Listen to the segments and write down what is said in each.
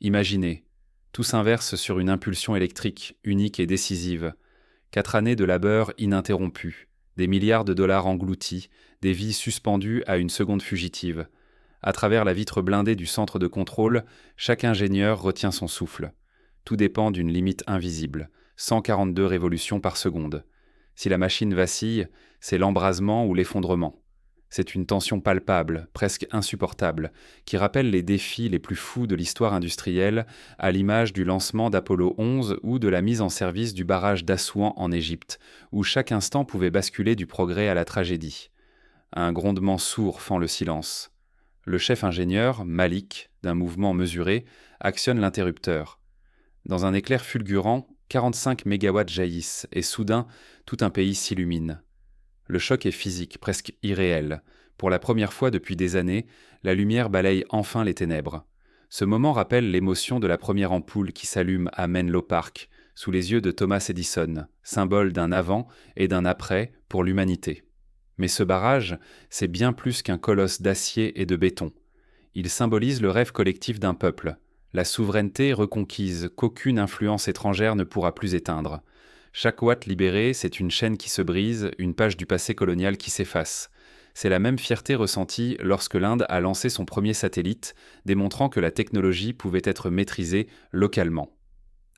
Imaginez, tout s'inverse sur une impulsion électrique, unique et décisive. 4 années de labeur ininterrompues, des milliards de dollars engloutis, des vies suspendues à une seconde fugitive. À travers la vitre blindée du centre de contrôle, chaque ingénieur retient son souffle. Tout dépend d'une limite invisible, 142 révolutions par seconde. Si la machine vacille, c'est l'embrasement ou l'effondrement. C'est une tension palpable, presque insupportable, qui rappelle les défis les plus fous de l'histoire industrielle, à l'image du lancement d'Apollo 11 ou de la mise en service du barrage d'Assouan en Égypte, où chaque instant pouvait basculer du progrès à la tragédie. Un grondement sourd fend le silence. Le chef ingénieur, Malik, d'un mouvement mesuré, actionne l'interrupteur. Dans un éclair fulgurant, 45 mégawatts jaillissent, et soudain, tout un pays s'illumine. Le choc est physique, presque irréel. Pour la première fois depuis des années, la lumière balaye enfin les ténèbres. Ce moment rappelle l'émotion de la première ampoule qui s'allume à Menlo Park, sous les yeux de Thomas Edison, symbole d'un avant et d'un après pour l'humanité. Mais ce barrage, c'est bien plus qu'un colosse d'acier et de béton. Il symbolise le rêve collectif d'un peuple, la souveraineté reconquise qu'aucune influence étrangère ne pourra plus éteindre. Chaque watt libéré, c'est une chaîne qui se brise, une page du passé colonial qui s'efface. C'est la même fierté ressentie lorsque l'Inde a lancé son premier satellite, démontrant que la technologie pouvait être maîtrisée localement.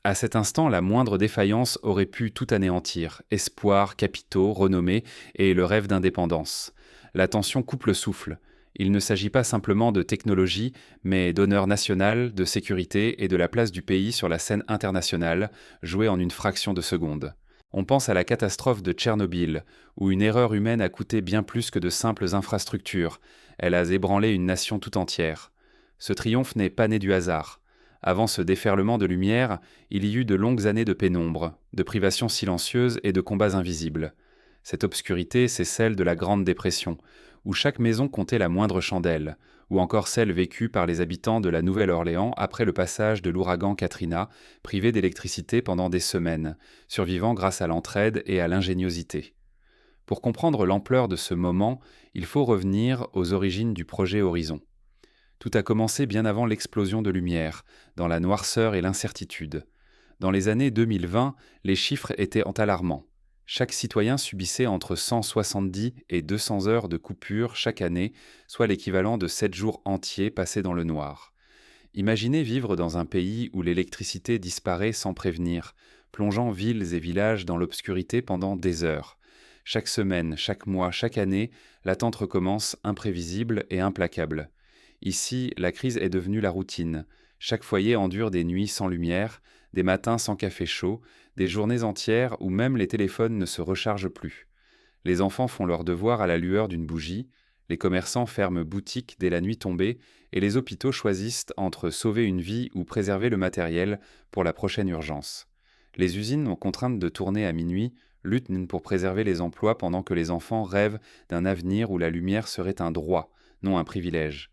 À cet instant, la moindre défaillance aurait pu tout anéantir, espoir, capitaux, renommée et le rêve d'indépendance. La tension coupe le souffle. Il ne s'agit pas simplement de technologie, mais d'honneur national, de sécurité et de la place du pays sur la scène internationale, jouée en une fraction de seconde. On pense à la catastrophe de Tchernobyl, où une erreur humaine a coûté bien plus que de simples infrastructures. Elle a ébranlé une nation tout entière. Ce triomphe n'est pas né du hasard. Avant ce déferlement de lumière, il y eut de longues années de pénombre, de privations silencieuses et de combats invisibles. Cette obscurité, c'est celle de la Grande Dépression, où chaque maison comptait la moindre chandelle, ou encore celle vécue par les habitants de la Nouvelle-Orléans après le passage de l'ouragan Katrina, privés d'électricité pendant des semaines, survivant grâce à l'entraide et à l'ingéniosité. Pour comprendre l'ampleur de ce moment, il faut revenir aux origines du projet Horizon. Tout a commencé bien avant l'explosion de lumière, dans la noirceur et l'incertitude. Dans les années 2020, les chiffres étaient alarmants. Chaque citoyen subissait entre 170 et 200 heures de coupure chaque année, soit l'équivalent de 7 jours entiers passés dans le noir. Imaginez vivre dans un pays où l'électricité disparaît sans prévenir, plongeant villes et villages dans l'obscurité pendant des heures. Chaque semaine, chaque mois, chaque année, l'attente recommence imprévisible et implacable. Ici, la crise est devenue la routine. Chaque foyer endure des nuits sans lumière, des matins sans café chaud, des journées entières où même les téléphones ne se rechargent plus. Les enfants font leurs devoirs à la lueur d'une bougie, les commerçants ferment boutique dès la nuit tombée et les hôpitaux choisissent entre sauver une vie ou préserver le matériel pour la prochaine urgence. Les usines, contraintes de tourner à minuit, luttent pour préserver les emplois pendant que les enfants rêvent d'un avenir où la lumière serait un droit, non un privilège.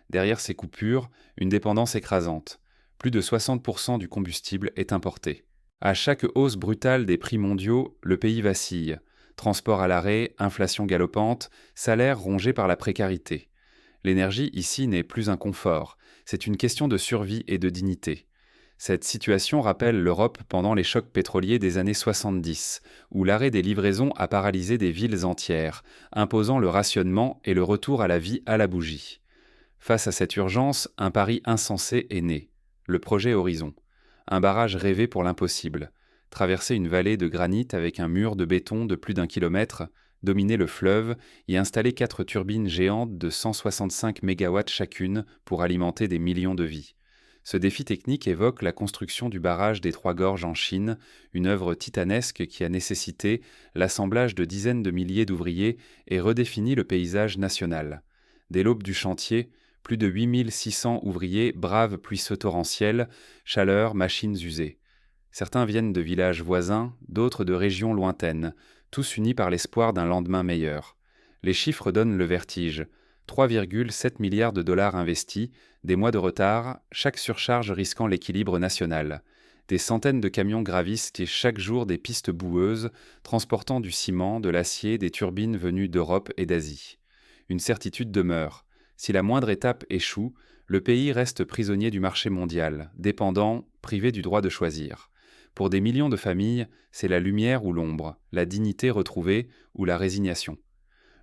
Derrière ces coupures, une dépendance écrasante. Plus de 60% du combustible est importé. À chaque hausse brutale des prix mondiaux, le pays vacille. Transport à l'arrêt, inflation galopante, salaire rongé par la précarité. L'énergie ici n'est plus un confort, c'est une question de survie et de dignité. Cette situation rappelle l'Europe pendant les chocs pétroliers des années 70, où l'arrêt des livraisons a paralysé des villes entières, imposant le rationnement et le retour à la vie à la bougie. Face à cette urgence, un pari insensé est né, le projet Horizon. Un barrage rêvé pour l'impossible. Traverser une vallée de granit avec un mur de béton de plus d'1 kilomètre, dominer le fleuve, y installer 4 turbines géantes de 165 mégawatts chacune pour alimenter des millions de vies. Ce défi technique évoque la construction du barrage des Trois Gorges en Chine, une œuvre titanesque qui a nécessité l'assemblage de dizaines de milliers d'ouvriers et redéfini le paysage national. Dès l'aube du chantier, plus de 8600 ouvriers bravent pluies torrentielles, chaleur, machines usées. Certains viennent de villages voisins, d'autres de régions lointaines, tous unis par l'espoir d'un lendemain meilleur. Les chiffres donnent le vertige. 3,7 milliards de dollars investis, des mois de retard, chaque surcharge risquant l'équilibre national. Des centaines de camions gravissent chaque jour des pistes boueuses, transportant du ciment, de l'acier, des turbines venues d'Europe et d'Asie. Une certitude demeure. Si la moindre étape échoue, Le pays reste prisonnier du marché mondial, dépendant, privé du droit de choisir. Pour des millions de familles, c'est la lumière ou l'ombre, la dignité retrouvée ou la résignation.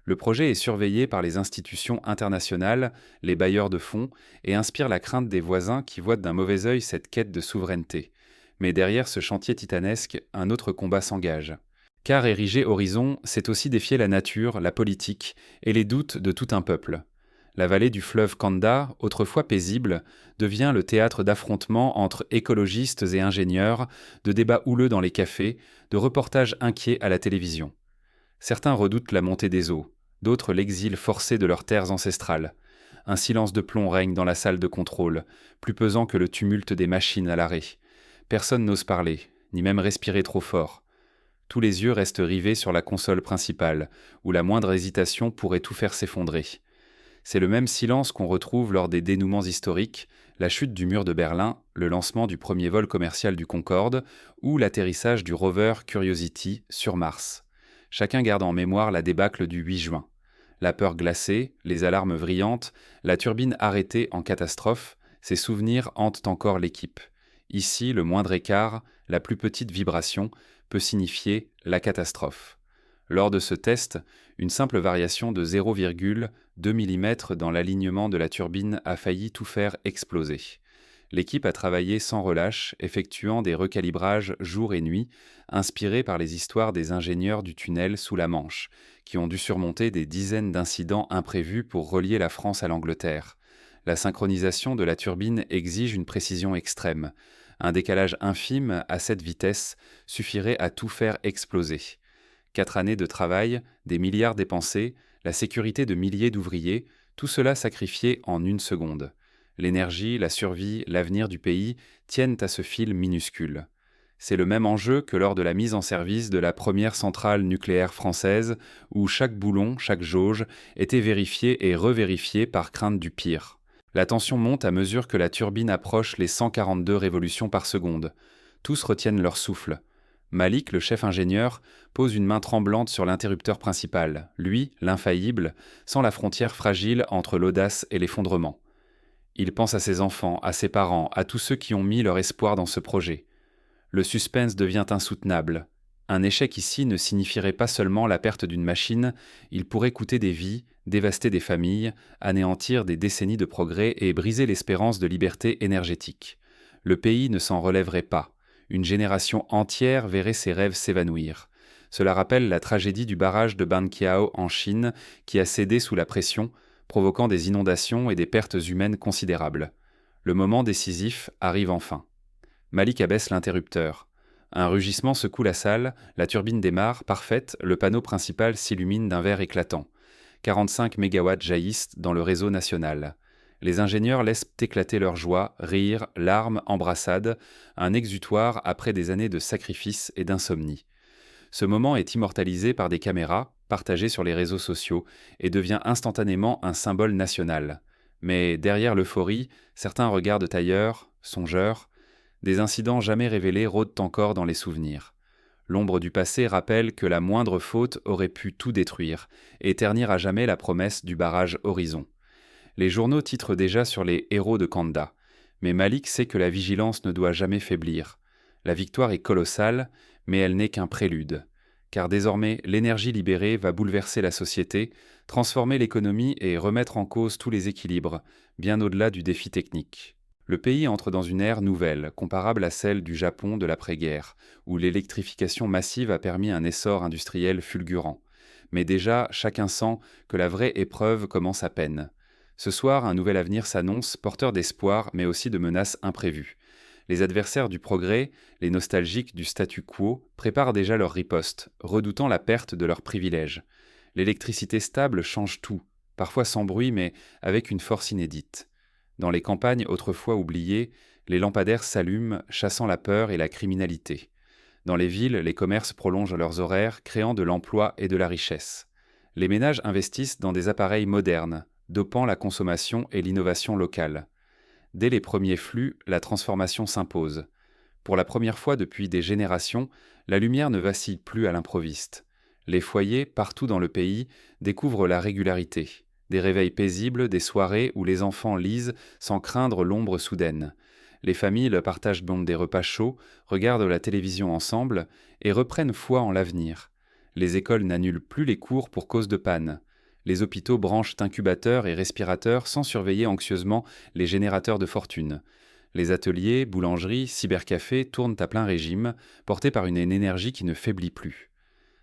Le projet est surveillé par les institutions internationales, les bailleurs de fonds, et inspire la crainte des voisins qui voient d'un mauvais œil cette quête de souveraineté. Mais derrière ce chantier titanesque, un autre combat s'engage. Car ériger Horizon, c'est aussi défier la nature, la politique et les doutes de tout un peuple. La vallée du fleuve Kanda, autrefois paisible, devient le théâtre d'affrontements entre écologistes et ingénieurs, de débats houleux dans les cafés, de reportages inquiets à la télévision. Certains redoutent la montée des eaux, d'autres l'exil forcé de leurs terres ancestrales. Un silence de plomb règne dans la salle de contrôle, plus pesant que le tumulte des machines à l'arrêt. Personne n'ose parler, ni même respirer trop fort. Tous les yeux restent rivés sur la console principale, où la moindre hésitation pourrait tout faire s'effondrer. C'est le même silence qu'on retrouve lors des dénouements historiques, la chute du mur de Berlin, le lancement du premier vol commercial du Concorde ou l'atterrissage du rover Curiosity sur Mars. Chacun garde en mémoire la débâcle du 8 juin. La peur glacée, les alarmes vrillantes, la turbine arrêtée en catastrophe, ces souvenirs hantent encore l'équipe. Ici, le moindre écart, la plus petite vibration, peut signifier la catastrophe. Lors de ce test, une simple variation de 0,2 mm dans l'alignement de la turbine a failli tout faire exploser. L'équipe a travaillé sans relâche, effectuant des recalibrages jour et nuit, inspirés par les histoires des ingénieurs du tunnel sous la Manche, qui ont dû surmonter des dizaines d'incidents imprévus pour relier la France à l'Angleterre. La synchronisation de la turbine exige une précision extrême. Un décalage infime à cette vitesse suffirait à tout faire exploser. 4 années de travail, des milliards dépensés, la sécurité de milliers d'ouvriers, tout cela sacrifié en une seconde. L'énergie, la survie, l'avenir du pays tiennent à ce fil minuscule. C'est le même enjeu que lors de la mise en service de la première centrale nucléaire française, où chaque boulon, chaque jauge était vérifié et revérifié par crainte du pire. La tension monte à mesure que la turbine approche les 142 révolutions par seconde. Tous retiennent leur souffle. Malik, le chef ingénieur, pose une main tremblante sur l'interrupteur principal, lui, l'infaillible, sans la frontière fragile entre l'audace et l'effondrement. Il pense à ses enfants, à ses parents, à tous ceux qui ont mis leur espoir dans ce projet. Le suspense devient insoutenable. Un échec ici ne signifierait pas seulement la perte d'une machine, il pourrait coûter des vies, dévaster des familles, anéantir des décennies de progrès et briser l'espérance de liberté énergétique. Le pays ne s'en relèverait pas. Une génération entière verrait ses rêves s'évanouir. Cela rappelle la tragédie du barrage de Banqiao en Chine qui a cédé sous la pression, provoquant des inondations et des pertes humaines considérables. Le moment décisif arrive enfin. Malik abaisse l'interrupteur. Un rugissement secoue la salle, la turbine démarre, parfaite, le panneau principal s'illumine d'un vert éclatant. 45 mégawatts jaillissent dans le réseau national. Les ingénieurs laissent éclater leur joie, rire, larmes, embrassades, un exutoire après des années de sacrifices et d'insomnie. Ce moment est immortalisé par des caméras, partagées sur les réseaux sociaux, et devient instantanément un symbole national. Mais derrière l'euphorie, certains regardent ailleurs, songeurs. Des incidents jamais révélés rôdent encore dans les souvenirs. L'ombre du passé rappelle que la moindre faute aurait pu tout détruire, et ternir à jamais la promesse du barrage Horizon. Les journaux titrent déjà sur les héros de Kanda, mais Malik sait que la vigilance ne doit jamais faiblir. La victoire est colossale, mais elle n'est qu'un prélude. Car désormais, l'énergie libérée va bouleverser la société, transformer l'économie et remettre en cause tous les équilibres, bien au-delà du défi technique. Le pays entre dans une ère nouvelle, comparable à celle du Japon de l'après-guerre, où l'électrification massive a permis un essor industriel fulgurant. Mais déjà, chacun sent que la vraie épreuve commence à peine. Ce soir, un nouvel avenir s'annonce, porteur d'espoir, mais aussi de menaces imprévues. Les adversaires du progrès, les nostalgiques du statu quo, préparent déjà leur riposte, redoutant la perte de leurs privilèges. L'électricité stable change tout, parfois sans bruit, mais avec une force inédite. Dans les campagnes autrefois oubliées, les lampadaires s'allument, chassant la peur et la criminalité. Dans les villes, les commerces prolongent leurs horaires, créant de l'emploi et de la richesse. Les ménages investissent dans des appareils modernes, dopant la consommation et l'innovation locale. Dès les premiers flux, la transformation s'impose. Pour la première fois depuis des générations, la lumière ne vacille plus à l'improviste. Les foyers, partout dans le pays, découvrent la régularité. Des réveils paisibles, des soirées où les enfants lisent sans craindre l'ombre soudaine. Les familles partagent donc des repas chauds, regardent la télévision ensemble et reprennent foi en l'avenir. Les écoles n'annulent plus les cours pour cause de panne. Les hôpitaux branchent incubateurs et respirateurs sans surveiller anxieusement les générateurs de fortune. Les ateliers, boulangeries, cybercafés tournent à plein régime, portés par une énergie qui ne faiblit plus.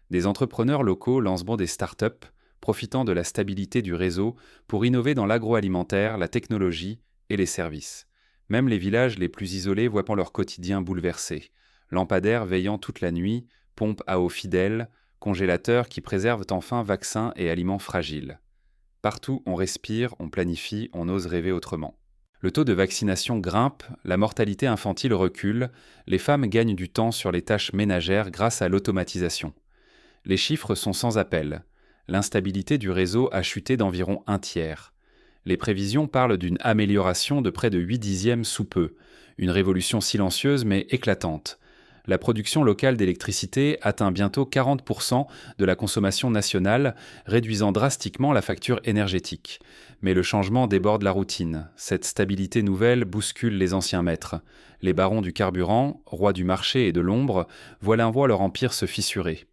Des entrepreneurs locaux lancent des start-up, profitant de la stabilité du réseau pour innover dans l'agroalimentaire, la technologie et les services. Même les villages les plus isolés voient leur quotidien bouleversé. Lampadaires veillant toute la nuit, pompes à eau fidèles, congélateurs qui préservent enfin vaccins et aliments fragiles. Partout on respire, on planifie, on ose rêver autrement. Le taux de vaccination grimpe, la mortalité infantile recule, les femmes gagnent du temps sur les tâches ménagères grâce à l'automatisation. Les chiffres sont sans appel. L'instabilité du réseau a chuté d'environ 1/3. Les prévisions parlent d'une amélioration de près de 8/10 sous peu, une révolution silencieuse mais éclatante. La production locale d'électricité atteint bientôt 40% de la consommation nationale, réduisant drastiquement la facture énergétique. Mais le changement déborde la routine. Cette stabilité nouvelle bouscule les anciens maîtres. Les barons du carburant, rois du marché et de l'ombre, voient leur empire se fissurer.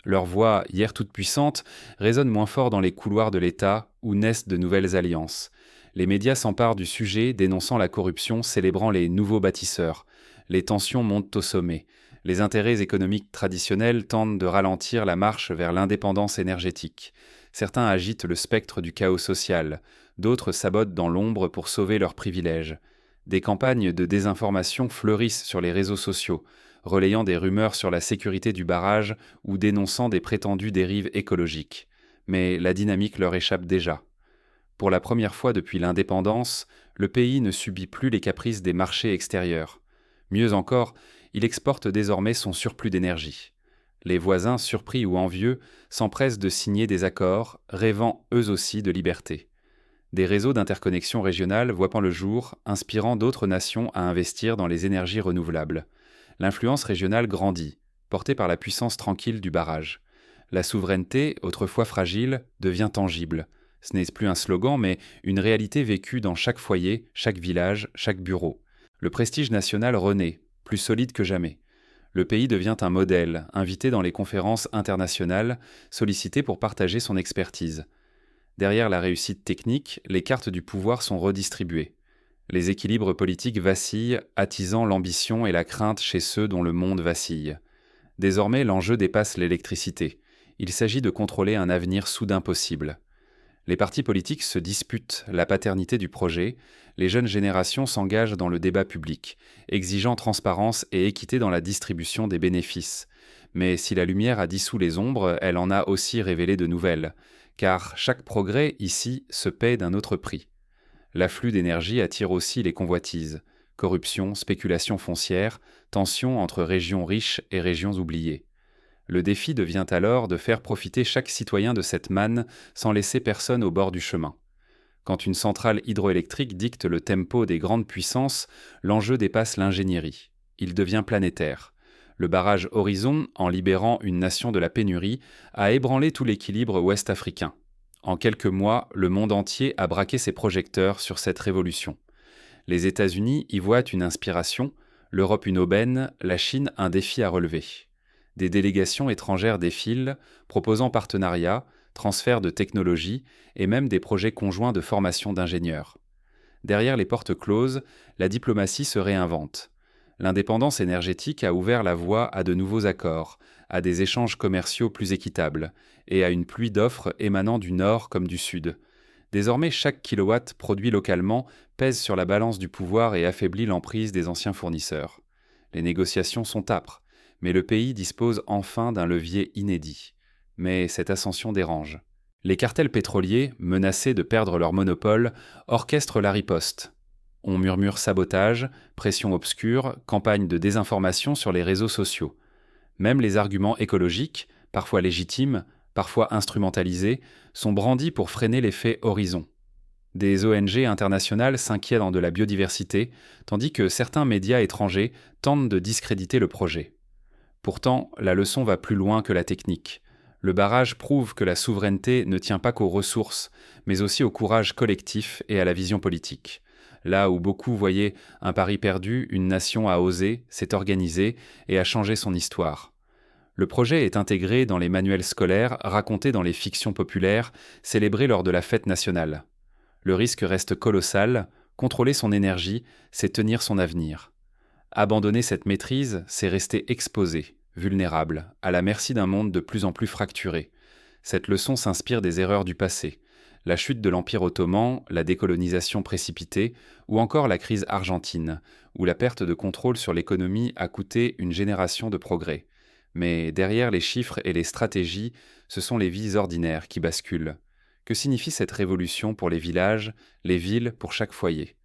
Leur voix, hier toute puissante, résonne moins fort dans les couloirs de l'État où naissent de nouvelles alliances. Les médias s'emparent du sujet, dénonçant la corruption, célébrant les nouveaux bâtisseurs. Les tensions montent au sommet. Les intérêts économiques traditionnels tentent de ralentir la marche vers l'indépendance énergétique. Certains agitent le spectre du chaos social, d'autres sabotent dans l'ombre pour sauver leurs privilèges. Des campagnes de désinformation fleurissent sur les réseaux sociaux, relayant des rumeurs sur la sécurité du barrage ou dénonçant des prétendues dérives écologiques. Mais la dynamique leur échappe déjà. Pour la première fois depuis l'indépendance, le pays ne subit plus les caprices des marchés extérieurs. Mieux encore, il exporte désormais son surplus d'énergie. Les voisins, surpris ou envieux, s'empressent de signer des accords, rêvant eux aussi de liberté. Des réseaux d'interconnexion régionales voient le jour, inspirant d'autres nations à investir dans les énergies renouvelables. L'influence régionale grandit, portée par la puissance tranquille du barrage. La souveraineté, autrefois fragile, devient tangible. Ce n'est plus un slogan, mais une réalité vécue dans chaque foyer, chaque village, chaque bureau. Le prestige national renaît, plus solide que jamais. Le pays devient un modèle, invité dans les conférences internationales, sollicité pour partager son expertise. Derrière la réussite technique, les cartes du pouvoir sont redistribuées. Les équilibres politiques vacillent, attisant l'ambition et la crainte chez ceux dont le monde vacille. Désormais, l'enjeu dépasse l'électricité. Il s'agit de contrôler un avenir soudain possible. Les partis politiques se disputent la paternité du projet, les jeunes générations s'engagent dans le débat public, exigeant transparence et équité dans la distribution des bénéfices. Mais si la lumière a dissous les ombres, elle en a aussi révélé de nouvelles, car chaque progrès ici se paie d'un autre prix. L'afflux d'énergie attire aussi les convoitises. Corruption, spéculation foncière, tensions entre régions riches et régions oubliées. Le défi devient alors de faire profiter chaque citoyen de cette manne sans laisser personne au bord du chemin. Quand une centrale hydroélectrique dicte le tempo des grandes puissances, l'enjeu dépasse l'ingénierie. Il devient planétaire. Le barrage Horizon, en libérant une nation de la pénurie, a ébranlé tout l'équilibre ouest-africain. En quelques mois, le monde entier a braqué ses projecteurs sur cette révolution. Les États-Unis y voient une inspiration, l'Europe une aubaine, la Chine un défi à relever. Des délégations étrangères défilent, proposant partenariats, transferts de technologies et même des projets conjoints de formation d'ingénieurs. Derrière les portes closes, la diplomatie se réinvente. L'indépendance énergétique a ouvert la voie à de nouveaux accords, à des échanges commerciaux plus équitables et à une pluie d'offres émanant du nord comme du sud. Désormais, chaque kilowatt produit localement pèse sur la balance du pouvoir et affaiblit l'emprise des anciens fournisseurs. Les négociations sont âpres, mais le pays dispose enfin d'un levier inédit. Mais cette ascension dérange. Les cartels pétroliers, menacés de perdre leur monopole, orchestrent la riposte. On murmure sabotage, pression obscure, campagne de désinformation sur les réseaux sociaux. Même les arguments écologiques, parfois légitimes, parfois instrumentalisés, sont brandis pour freiner l'effet horizon. Des ONG internationales s'inquiètent de la biodiversité, tandis que certains médias étrangers tentent de discréditer le projet. Pourtant, la leçon va plus loin que la technique. Le barrage prouve que la souveraineté ne tient pas qu'aux ressources, mais aussi au courage collectif et à la vision politique. Là où beaucoup voyaient un pari perdu, une nation a osé, s'est organisée et a changé son histoire. Le projet est intégré dans les manuels scolaires, raconté dans les fictions populaires, célébré lors de la fête nationale. Le risque reste colossal, contrôler son énergie, c'est tenir son avenir. Abandonner cette maîtrise, c'est rester exposé, vulnérable, à la merci d'un monde de plus en plus fracturé. Cette leçon s'inspire des erreurs du passé. La chute de l'Empire ottoman, la décolonisation précipitée, ou encore la crise argentine, où la perte de contrôle sur l'économie a coûté une génération de progrès. Mais derrière les chiffres et les stratégies, ce sont les vies ordinaires qui basculent. Que signifie cette révolution pour les villages, les villes, pour chaque foyer ?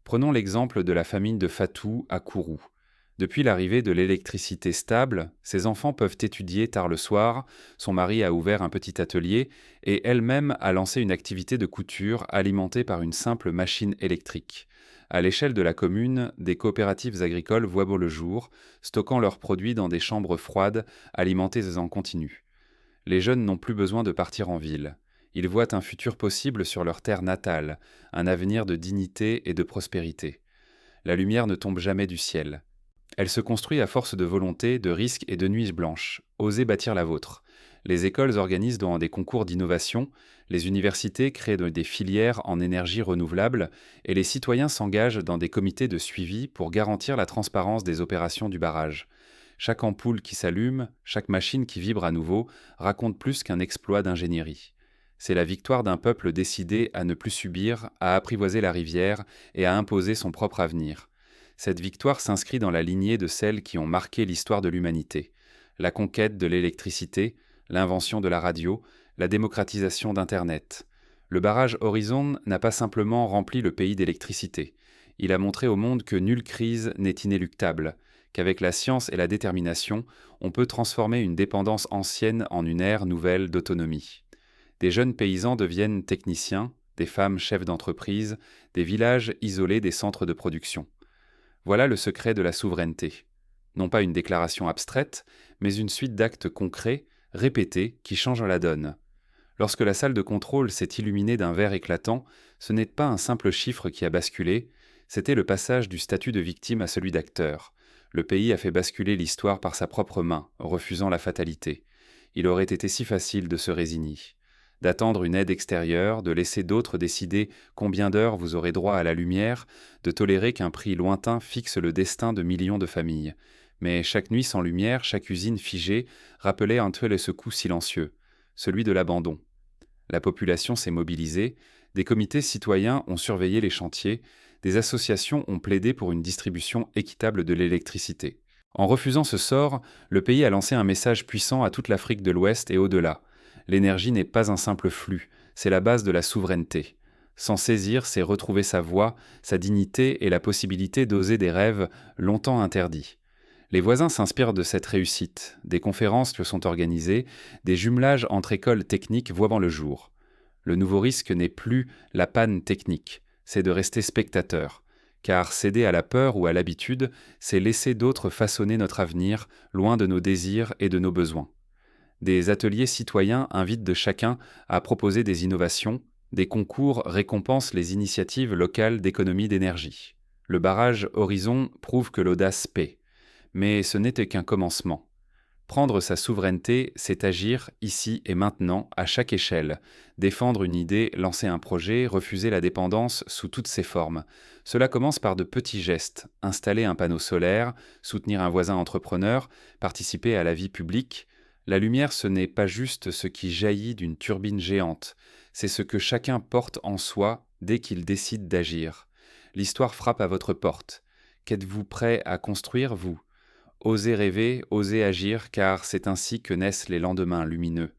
Prenons l'exemple de la famille de Fatou à Kourou. Depuis l'arrivée de l'électricité stable, ses enfants peuvent étudier tard le soir, son mari a ouvert un petit atelier et elle-même a lancé une activité de couture alimentée par une simple machine électrique. À l'échelle de la commune, des coopératives agricoles voient beau le jour, stockant leurs produits dans des chambres froides alimentées en continu. Les jeunes n'ont plus besoin de partir en ville. Ils voient un futur possible sur leur terre natale, un avenir de dignité et de prospérité. La lumière ne tombe jamais du ciel. Elle se construit à force de volonté, de risques et de nuits blanches. Osez bâtir la vôtre. Les écoles organisent dans des concours d'innovation, les universités créent des filières en énergie renouvelable et les citoyens s'engagent dans des comités de suivi pour garantir la transparence des opérations du barrage. Chaque ampoule qui s'allume, chaque machine qui vibre à nouveau raconte plus qu'un exploit d'ingénierie. C'est la victoire d'un peuple décidé à ne plus subir, à apprivoiser la rivière et à imposer son propre avenir. Cette victoire s'inscrit dans la lignée de celles qui ont marqué l'histoire de l'humanité. La conquête de l'électricité, l'invention de la radio, la démocratisation d'Internet. Le barrage Horizon n'a pas simplement rempli le pays d'électricité. Il a montré au monde que nulle crise n'est inéluctable, qu'avec la science et la détermination, on peut transformer une dépendance ancienne en une ère nouvelle d'autonomie. Des jeunes paysans deviennent techniciens, des femmes chefs d'entreprise, des villages isolés des centres de production. Voilà le secret de la souveraineté. Non pas une déclaration abstraite, mais une suite d'actes concrets, répétés, qui changent la donne. Lorsque la salle de contrôle s'est illuminée d'un vert éclatant, ce n'est pas un simple chiffre qui a basculé, c'était le passage du statut de victime à celui d'acteur. Le pays a fait basculer l'histoire par sa propre main, refusant la fatalité. Il aurait été si facile de se résigner, d'attendre une aide extérieure, de laisser d'autres décider combien d'heures vous aurez droit à la lumière, de tolérer qu'un prix lointain fixe le destin de millions de familles. Mais chaque nuit sans lumière, chaque usine figée, rappelait un tel secou silencieux, celui de l'abandon. La population s'est mobilisée, des comités citoyens ont surveillé les chantiers, des associations ont plaidé pour une distribution équitable de l'électricité. En refusant ce sort, le pays a lancé un message puissant à toute l'Afrique de l'Ouest et au-delà. L'énergie n'est pas un simple flux, c'est la base de la souveraineté. S'en saisir, c'est retrouver sa voix, sa dignité et la possibilité d'oser des rêves longtemps interdits. Les voisins s'inspirent de cette réussite. Des conférences sont organisées, des jumelages entre écoles techniques voient le jour. Le nouveau risque n'est plus la panne technique, c'est de rester spectateur. Car céder à la peur ou à l'habitude, c'est laisser d'autres façonner notre avenir, loin de nos désirs et de nos besoins. Des ateliers citoyens invitent de chacun à proposer des innovations, des concours récompensent les initiatives locales d'économie d'énergie. Le barrage Horizon prouve que l'audace paie. Mais ce n'était qu'un commencement. Prendre sa souveraineté, c'est agir ici et maintenant, à chaque échelle. Défendre une idée, lancer un projet, refuser la dépendance sous toutes ses formes. Cela commence par de petits gestes. Installer un panneau solaire, soutenir un voisin entrepreneur, participer à la vie publique. La lumière, ce n'est pas juste ce qui jaillit d'une turbine géante. C'est ce que chacun porte en soi dès qu'il décide d'agir. L'histoire frappe à votre porte. Qu'êtes-vous prêt à construire, vous ? Osez rêver, osez agir, car c'est ainsi que naissent les lendemains lumineux.